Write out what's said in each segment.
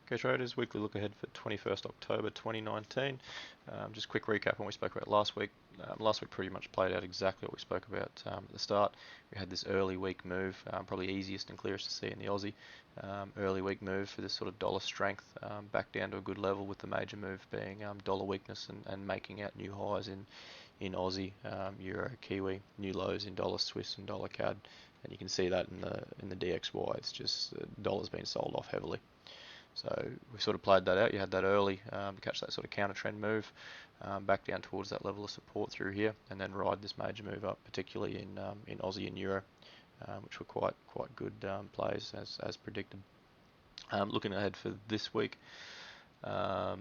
Okay traders, weekly look ahead for 21st October 2019. Just quick recap on what we spoke about last week. Last week pretty much played out exactly what we spoke about at the start. We had this early week move, probably easiest and clearest to see in the Aussie. Early week move for this sort of dollar strength back down to a good level, with the major move being dollar weakness and making out new highs in Aussie, Euro, Kiwi, new lows in dollar Swiss and dollar CAD. And you can see that in the DXY. It's just dollar's been sold off heavily. So we sort of played that out. You had that early to catch that sort of counter trend move back down towards that level of support through here, and then ride this major move up, particularly in Aussie and Euro, which were quite good plays as predicted. Looking ahead for this week, I'd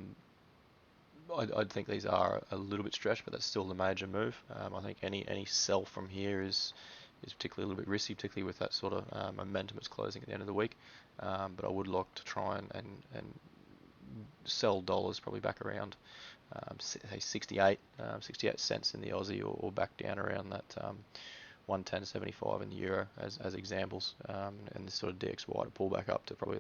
think these are a little bit stretched, but that's still the major move. I think any sell from here is particularly a little bit risky, particularly with that sort of momentum it's closing at the end of the week. But I would like to try and sell dollars probably back around say 68 cents in the Aussie, or back down around that 110.75 in the Euro as examples, and this sort of DXY to pull back up to probably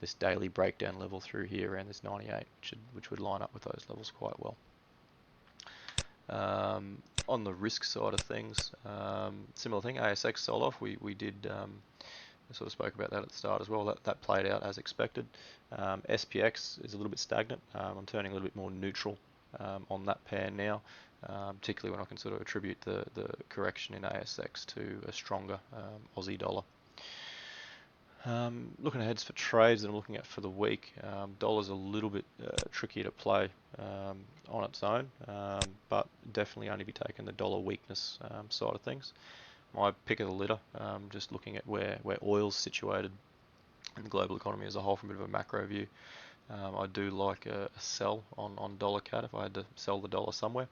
this daily breakdown level through here around this 98, which would line up with those levels quite well. On the risk side of things, similar thing, ASX sold off. We did sort of spoke about that at the start as well. That played out as expected. SPX is a little bit stagnant. I'm turning a little bit more neutral on that pair now, particularly when I can sort of attribute the correction in ASX to a stronger Aussie dollar. Looking ahead for trades that I'm looking at for the week, dollar's a little bit trickier to play on its own, but definitely only be taking the dollar weakness side of things. My pick of the litter, just looking at where oil's situated in the global economy as a whole from a bit of a macro view. I do like a sell on dollar CAD if I had to sell the dollar somewhere.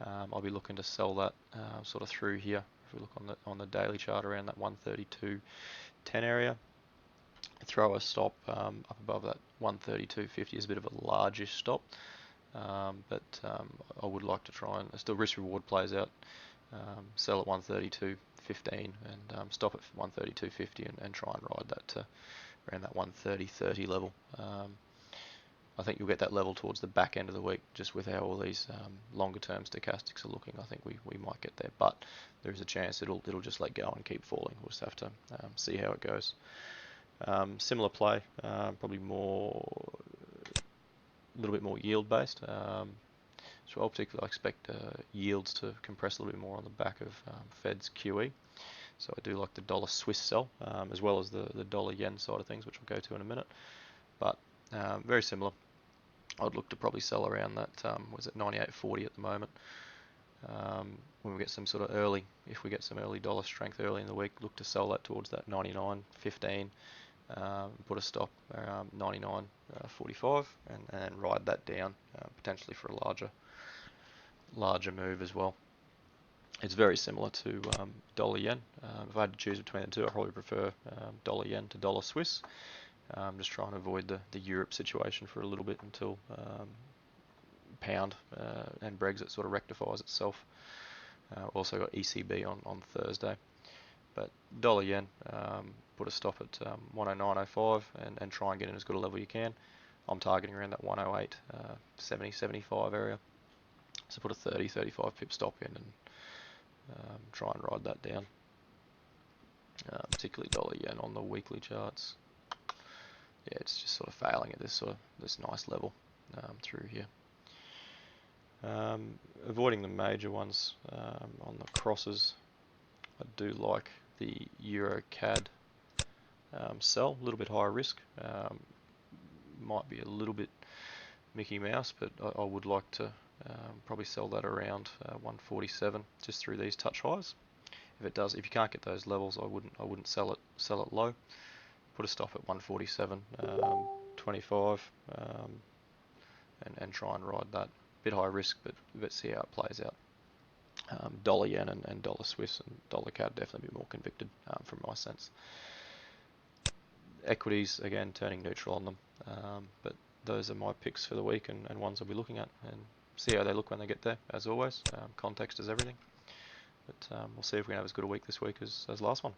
I'll be looking to sell that sort of through here. If we look on the daily chart around that 132.10 area. Throw a stop up above that 132.50 is a bit of a largish stop, but I would like to try and still risk reward plays out. Sell at 132.15 and stop at 132.50 and try and ride that to around that 130.30 level. I think you'll get that level towards the back end of the week, just with how all these longer term stochastics are looking. I think we might get there, but there is a chance it'll just let go and keep falling. We'll just have to see how it goes. Similar play, probably a little bit more yield based. So I'll particularly expect yields to compress a little bit more on the back of Fed's QE. So I do like the dollar Swiss sell, as well as the dollar yen side of things, which we'll go to in a minute. But very similar. I'd look to probably sell around that, was it 98.40 at the moment. When we get some sort of early, if we get some early dollar strength early in the week, look to sell that towards that 99.15. Put a stop around 99.45 and ride that down, potentially for a larger move as well. It's very similar to dollar yen. If I had to choose between the two, I probably prefer dollar yen to dollar Swiss. Just trying to avoid the Europe situation for a little bit until pound and Brexit sort of rectifies itself. Also got ECB on Thursday. But dollar yen, put a stop at 109.05 and try and get in as good a level you can. I'm targeting around that 108, 70, 75 area. So put a 30, 35 pip stop in and try and ride that down. Particularly dollar yen on the weekly charts. Yeah, it's just sort of failing at this nice level through here. Avoiding the major ones on the crosses. I do like the Euro CAD sell, a little bit higher risk. Might be a little bit Mickey Mouse, but I would like to probably sell that around 147 just through these touch highs. If you can't get those levels, I wouldn't sell it low. Put a stop at 147.25 and try and ride that. Bit high risk, but let's see how it plays out. Dollar yen and dollar Swiss and dollar CAD definitely be more convicted from my sense. Equities, again, turning neutral on them, but those are my picks for the week and ones I'll be looking at, and see how they look when they get there. As always, context is everything, but we'll see if we can have as good a week this week as last one.